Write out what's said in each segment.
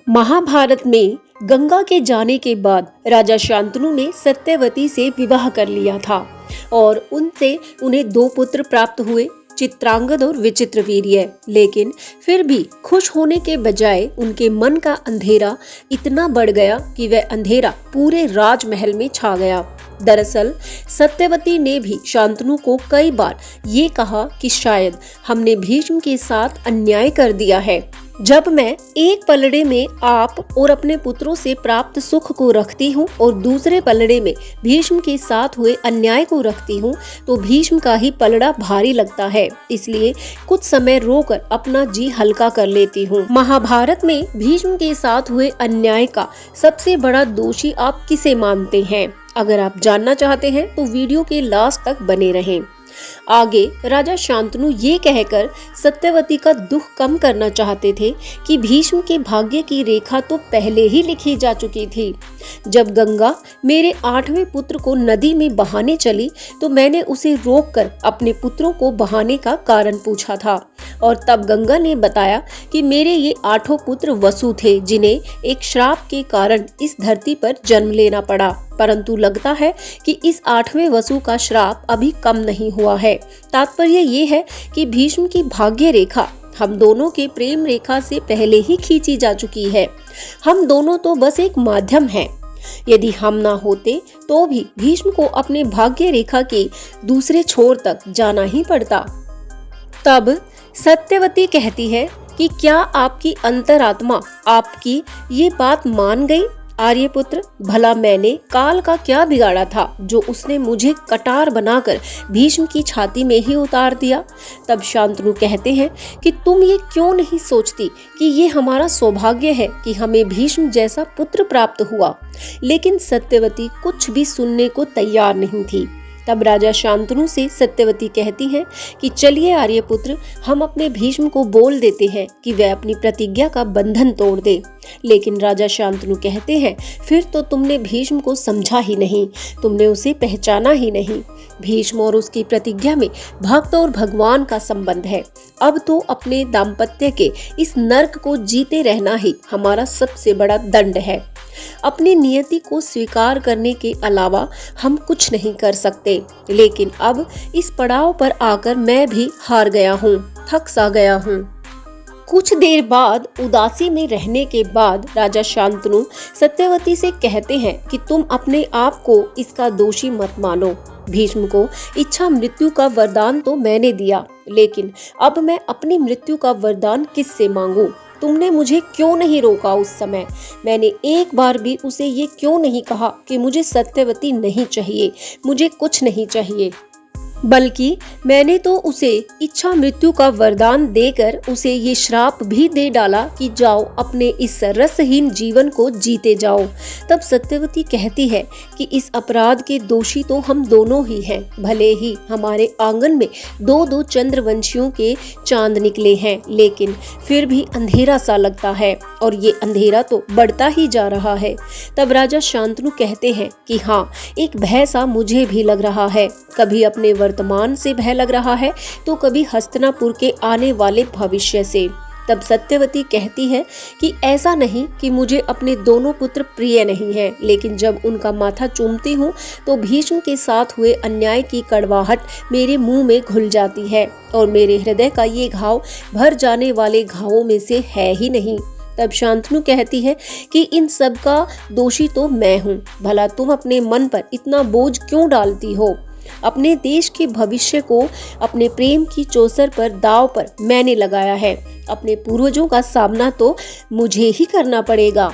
महाभारत में गंगा के जाने के बाद राजा शांतनु ने सत्यवती से विवाह कर लिया था और उनसे उन्हें दो पुत्र प्राप्त हुए, चित्रांगद और विचित्रवीर्य। लेकिन फिर भी खुश होने के बजाय उनके मन का अंधेरा इतना बढ़ गया कि वह अंधेरा पूरे राजमहल में छा गया। दरअसल सत्यवती ने भी शांतनु को कई बार ये कहा कि शायद हमने भीष्म के साथ अन्याय कर दिया है। जब मैं एक पलड़े में आप और अपने पुत्रों से प्राप्त सुख को रखती हूँ और दूसरे पलड़े में भीष्म के साथ हुए अन्याय को रखती हूँ तो भीष्म का ही पलड़ा भारी लगता है, इसलिए कुछ समय रोकर अपना जी हल्का कर लेती हूँ। महाभारत में भीष्म के साथ हुए अन्याय का सबसे बड़ा दोषी आप किसे मानते हैं? अगर आप जानना चाहते हैं तो वीडियो के लास्ट तक बने रहें। आगे राजा शांतनु ये कहकर सत्यवती का दुख कम करना चाहते थे कि भीष्म के भाग्य की रेखा तो पहले ही लिखी जा चुकी थी। जब गंगा मेरे 8वें पुत्र को नदी में बहाने चली तो मैंने उसे रोककर अपने पुत्रों को बहाने का कारण पूछा था और तब गंगा ने बताया कि मेरे ये 8 पुत्र वसु थे, जिन्हें एक श्राप के कारण इस धरती पर जन्म लेना पड़ा। परंतु लगता है कि इस 8वें वसु का श्राप अभी कम नहीं हुआ है। तात्पर्य ये है कि भीष्म की भाग्य रेखा हम दोनों के प्रेम रेखा से पहले ही खींची जा चुकी है। हम दोनों तो बस एक माध्यम हैं। यदि हम ना होते तो भी भीष्म को अपने भाग्य रेखा के दूसरे छोर तक जाना ही पड़ता। तब सत्यवती कहती है कि क्या आपकी अंतरात्मा आपकी ये बात मान गई? आर्यपुत्र, भला मैंने काल का क्या बिगाड़ा था जो उसने मुझे कटार बनाकर भीष्म की छाती में ही उतार दिया? तब शांतनु कहते हैं कि तुम ये क्यों नहीं सोचती कि ये हमारा सौभाग्य है कि हमें भीष्म जैसा पुत्र प्राप्त हुआ। लेकिन सत्यवती कुछ भी सुनने को तैयार नहीं थी। तब राजा शांतनु से सत्यवती कहती है कि चलिए आर्यपुत्र, हम अपने भीष्म को बोल देते हैं कि वह अपनी प्रतिज्ञा का बंधन तोड़ दे। लेकिन राजा शांतनु कहते हैं, फिर तो तुमने भीष्म को समझा ही नहीं, तुमने उसे पहचाना ही नहीं। भीष्म और उसकी प्रतिज्ञा में भक्त और भगवान का संबंध है। अब तो अपने दाम्पत्य के इस नर्क को जीते रहना ही हमारा सबसे बड़ा दंड है। अपनी नियति को स्वीकार करने के अलावा हम कुछ नहीं कर सकते। लेकिन अब इस पड़ाव पर आकर मैं भी हार गया हूँ, थक सा गया हूँ। कुछ देर बाद उदासी में रहने के बाद राजा शांतनु सत्यवती से कहते हैं कि तुम अपने आप को इसका दोषी मत मानो। भीष्म को इच्छा मृत्यु का वरदान तो मैंने दिया, लेकिन अब मैं अपनी मृत्यु का वरदान किससे मांगूं? तुमने मुझे क्यों नहीं रोका उस समय? मैंने एक बार भी उसे ये क्यों नहीं कहा कि मुझे सत्यवती नहीं चाहिए, मुझे कुछ नहीं चाहिए? बल्कि मैंने तो उसे इच्छा मृत्यु का वरदान देकर उसे ये श्राप भी दे डाला कि जाओ अपने इस रसहीन जीवन को जीते जाओ। तब सत्यवती कहती है कि इस अपराध के दोषी तो हम दोनों ही हैं। भले ही हमारे आंगन में 2-2 चंद्रवंशियों के चांद निकले हैं, लेकिन फिर भी अंधेरा सा लगता है और ये अंधेरा तो बढ़ता ही जा रहा है। तब राजा शांतनु कहते हैं कि हाँ, एक भय सा मुझे भी लग रहा है। कभी अपने वर्तमान से भय लग रहा है तो कभी हस्तिनापुर के आने वाले भविष्य से। तब सत्यवती कहती है कि ऐसा नहीं कि मुझे अपने दोनों पुत्र प्रिय नहीं हैं, लेकिन जब उनका माथा चूमती हूँ तो भीष्म के साथ हुए अन्याय की कड़वाहट मेरे मुंह में घुल जाती है और मेरे हृदय का ये घाव भर जाने वाले घावों में से है ही नहीं। तब शांतनु कहती है कि इन सब का दोषी तो मैं हूँ। भला तुम अपने मन पर इतना बोझ क्यों डालती हो? अपने देश के भविष्य को अपने प्रेम की चौसर पर दांव पर मैंने लगाया है। अपने पूर्वजों का सामना तो मुझे ही करना पड़ेगा।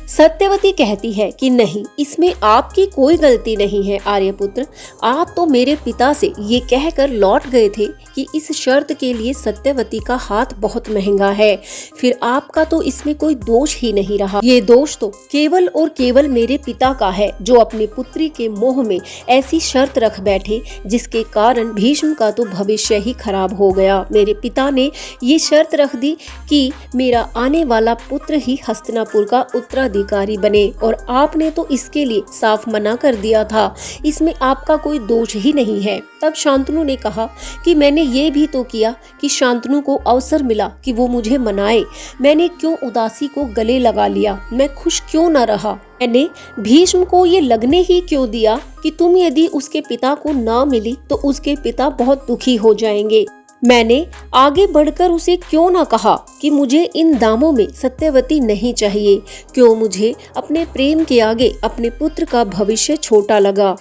सत्यवती कहती है कि नहीं, इसमें आपकी कोई गलती नहीं है आर्यपुत्र। आप तो मेरे पिता से ये कहकर लौट गए थे कि इस शर्त के लिए सत्यवती का हाथ बहुत महंगा है। फिर आपका तो इसमें कोई दोष ही नहीं रहा। ये दोष तो केवल और केवल मेरे पिता का है, जो अपनी पुत्री के मोह में ऐसी शर्त रख बैठे जिसके कारण भीष्म का तो भविष्य ही खराब हो गया। मेरे पिता ने ये शर्त रख दी कि मेरा आने वाला पुत्र ही हस्तिनापुर का उत्तराधिकारी बने, और आपने तो इसके लिए साफ मना कर दिया था। इसमें आपका कोई दोष ही नहीं है। तब शांतनु ने कहा कि मैंने मैंने ये भी तो किया कि शांतनु को अवसर मिला कि वो मुझे मनाए। मैंने क्यों उदासी को गले लगा लिया? मैं खुश क्यों न रहा? मैंने भीष्म को ये लगने ही क्यों दिया कि तुम यदि उसके पिता को ना मिली तो उसके पिता बहुत दुखी हो जाएंगे? मैंने आगे बढ़कर उसे क्यों ना कहा कि मुझे इन दामों में सत्यवती नहीं चाहिए? क्यों मुझे अपने प्रेम के आगे अपने पुत्र का भविष्य छोटा लगा?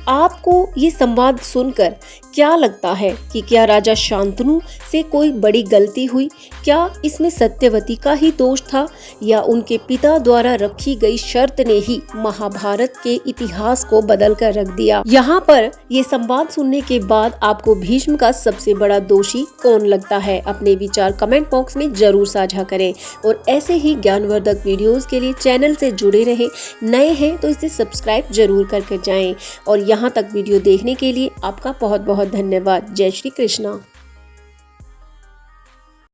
आपको ये संवाद सुनकर क्या लगता है कि क्या राजा शांतनु से कोई बड़ी गलती हुई? क्या इसमें सत्यवती का ही दोष था या उनके पिता द्वारा रखी गई शर्त ने ही महाभारत के इतिहास को बदल कर रख दिया? यहाँ पर ये संवाद सुनने के बाद आपको भीष्म का सबसे बड़ा दोषी कौन लगता है? अपने विचार कमेंट बॉक्स में जरूर साझा करें और ऐसे ही ज्ञानवर्धक वीडियोस के लिए चैनल से जुड़े रहे। नए हैं तो इसे सब्सक्राइब जरूर करके जाएं और यहाँ तक वीडियो देखने के लिए आपका बहुत बहुत धन्यवाद। जय श्री कृष्णा।